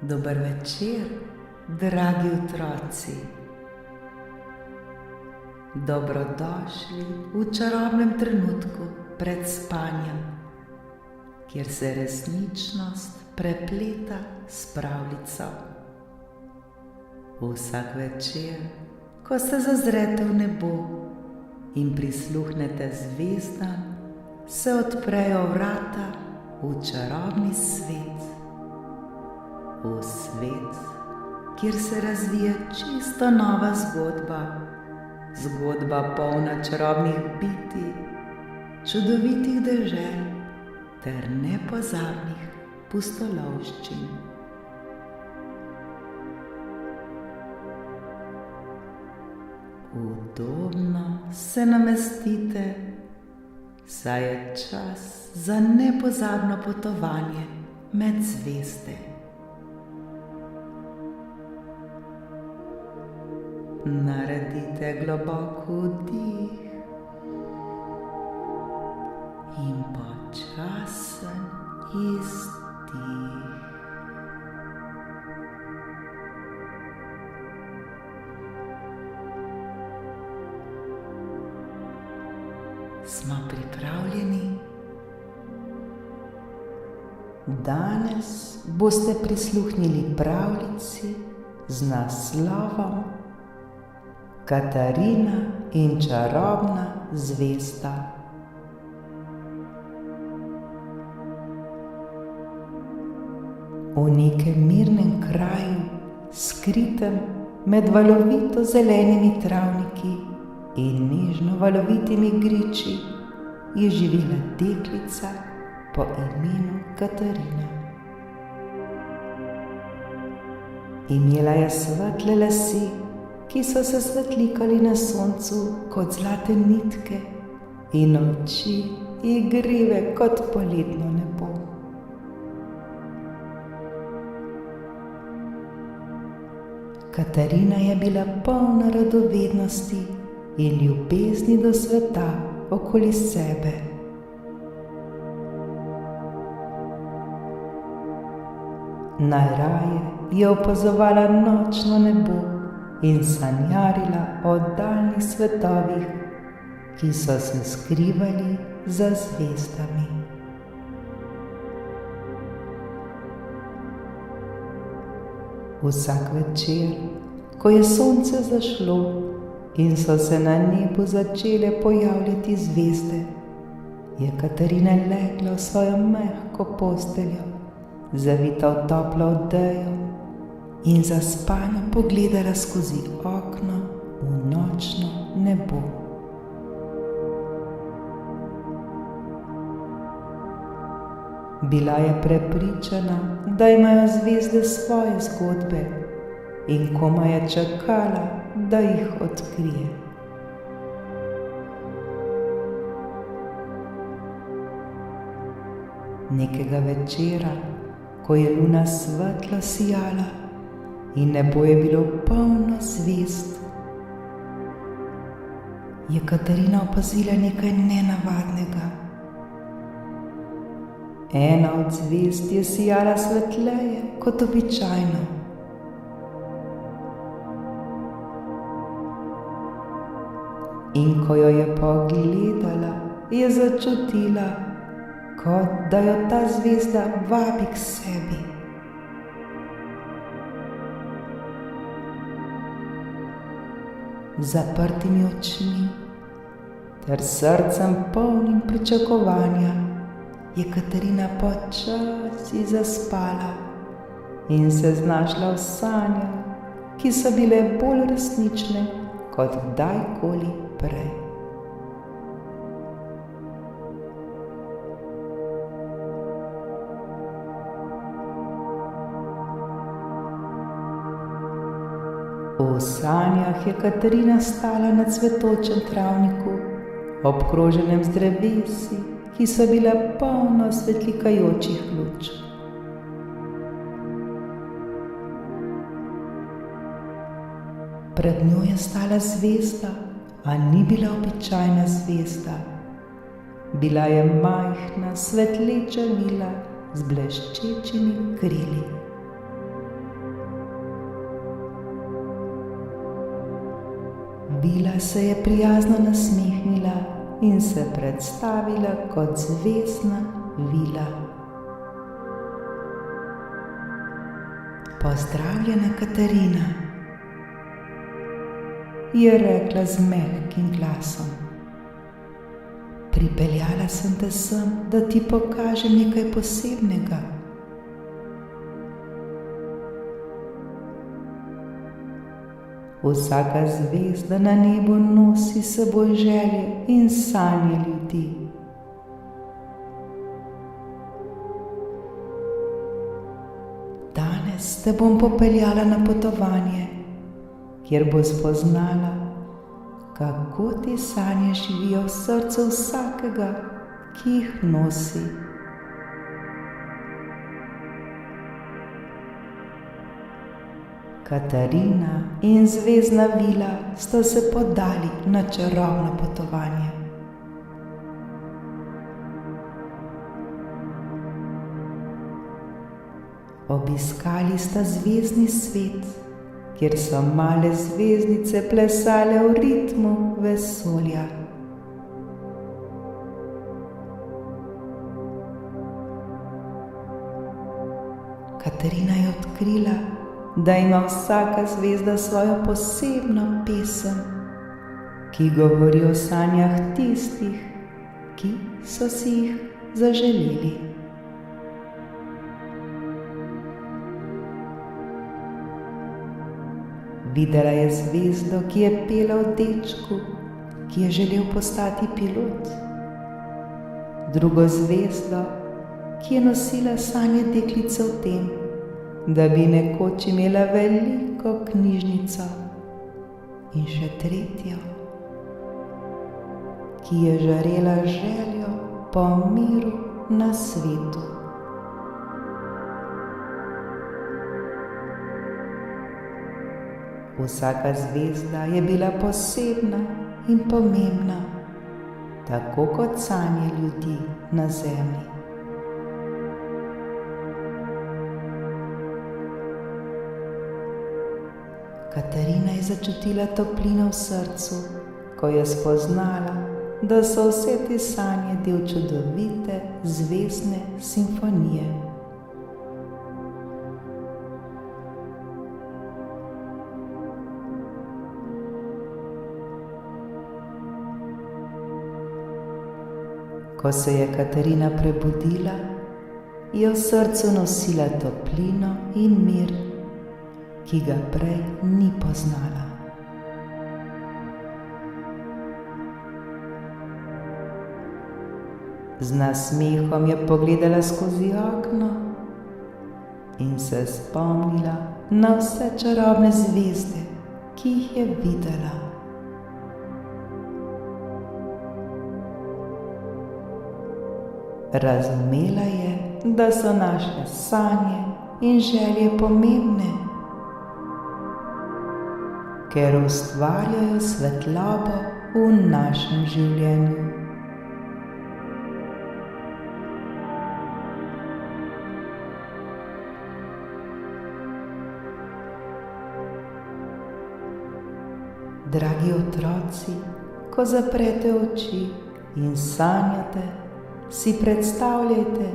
Dober večer, dragi otroci. Dobrodošli v čarobnem trenutku pred spanjem, kjer se resničnost prepleta s pravljico. Vsak večer, ko se zazrete v nebo in prisluhnete zvezdam, se odprejo vrata v čarobni svet. V svet, kjer se razvije čisto nova zgodba, zgodba polna čarobnih bitij, čudovitih dežel ter nepozabnih pustolovščin. Udobno se namestite, saj je čas za nepozabno potovanje med zvezde. Naredite globok vdih in počasen izdih. Smo pripravljeni? Danes boste prisluhnili pravljici z naslovom Katarina in čarobna zvezda. V nekem mirnem kraju, skritem med valovito zelenimi travniki in nežno valovitimi griči, je živela deklica po imenu Katarina. Imela je svetle lase, ki so se svetlikali na soncu kot zlate nitke, in oči igrive kot poletno nebo. Katarina je bila polna radovednosti in ljubezni do sveta okoli sebe. Najraje je opazovala nočno nebo in sanjarila o daljnih svetovih, ki so se skrivali za zvezdami. Vsak večer, ko je sonce zašlo in so se na nebu začele pojavljati zvezde, je Katarina legla v svojo mehko posteljo, zavita v toplo odejo, in zaspano pogledala skozi okno v nočno nebo. Bila je prepričana, da imajo zvezde svoje zgodbe, in komaj je čakala, da jih odkrije. Nekega večera, ko je luna svetlo sijala in nebo je bilo polno zvezd, je Katarina opazila nekaj nenavadnega. Ena od zvezd je sijala svetleje kot običajno. In ko jo je pogledala, je začutila, kot da jo ta zvezda vabi k sebi. Z zaprtimi očmi ter srcem polnim pričakovanja je Katarina počasi zaspala in se znašla v sanjah, ki so bile bolj resnične kot kdajkoli prej. V sanjah je Katarina stala na cvetočem travniku, obkroženem z drevesi, ki so bile polno svetlikajočih luč. Pred njo je stala zvezda, a ni bila običajna zvezda. Bila je majhna, svetleča vila z bleščečimi krili. Vila se je prijazno nasmehnila in se predstavila kot zvezdna vila. Pozdravljena, Katarina, je rekla z mehkim glasom. Pripeljala sem te sem, da ti pokažem nekaj posebnega. Vsaka zvezda na nebu nosi s seboj želje in sanje ljudi. Danes te bom popeljala na potovanje, kjer bo spoznala, kako te sanje živijo v srcu vsakega, ki jih nosi. Katarina in zvezdna vila sta se podali na čarobno potovanje. Obiskali sta zvezdni svet, kjer so male zvezdice plesale v ritmu vesolja. Katarina je odkrila, da ima vsaka zvezda svojo posebno pesem, ki govori o sanjah tistih, ki so si jih zaželeli. Videla je zvezdo, ki je pela o dečku, ki je želel postati pilot. Drugo zvezdo, ki je nosila sanje deklice o tem, da bi nekoč imela veliko knjižnico. In še tretjo, ki je žarela željo po miru na svetu. Vsaka zvezda je bila posebna in pomembna, tako kot sanje ljudi na zemlji. Katarina je začutila toplino v srcu, ko je spoznala, da so vse te sanje del čudovite zvezdne simfonije. Ko se je Katarina prebudila, je v srcu nosila toplino in mir, ki ga prej ni poznala. Z nasmehom je pogledala skozi okno in se spomnila na vse čarobne zvezde, ki jih je videla. Razumela je, da so naše sanje in želje pomembne, ker ustvarjajo svetlobo v našem življenju. Dragi otroci, ko zaprete oči in sanjate, si predstavljajte,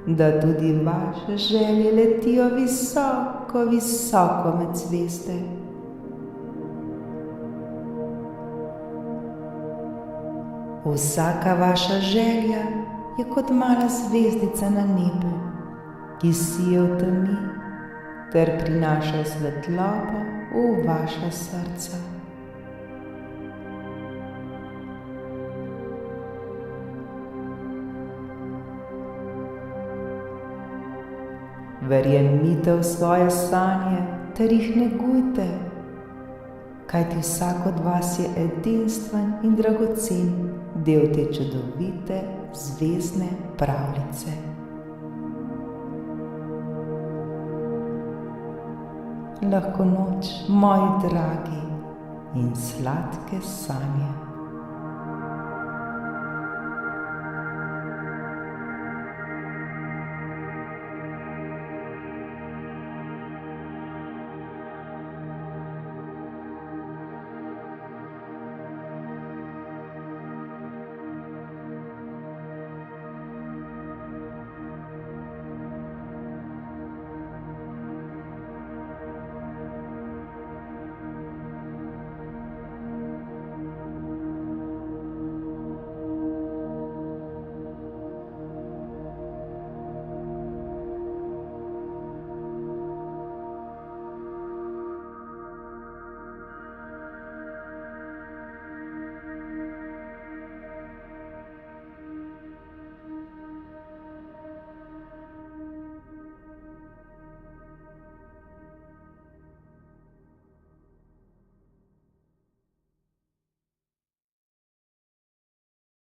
da tudi vaše želje letijo visoko, visoko med zvezde. Vsaka vaša želja je kot mala zvezdica na nebu, ki sije v temi ter prinaša svetlobo v vaša srca. Verjemite v svoje sanje ter jih negujte, kajti vsak od vas je edinstven in dragocen del te čudovite zvezdne pravljice. Lahko noč, moji dragi, in sladke sanje.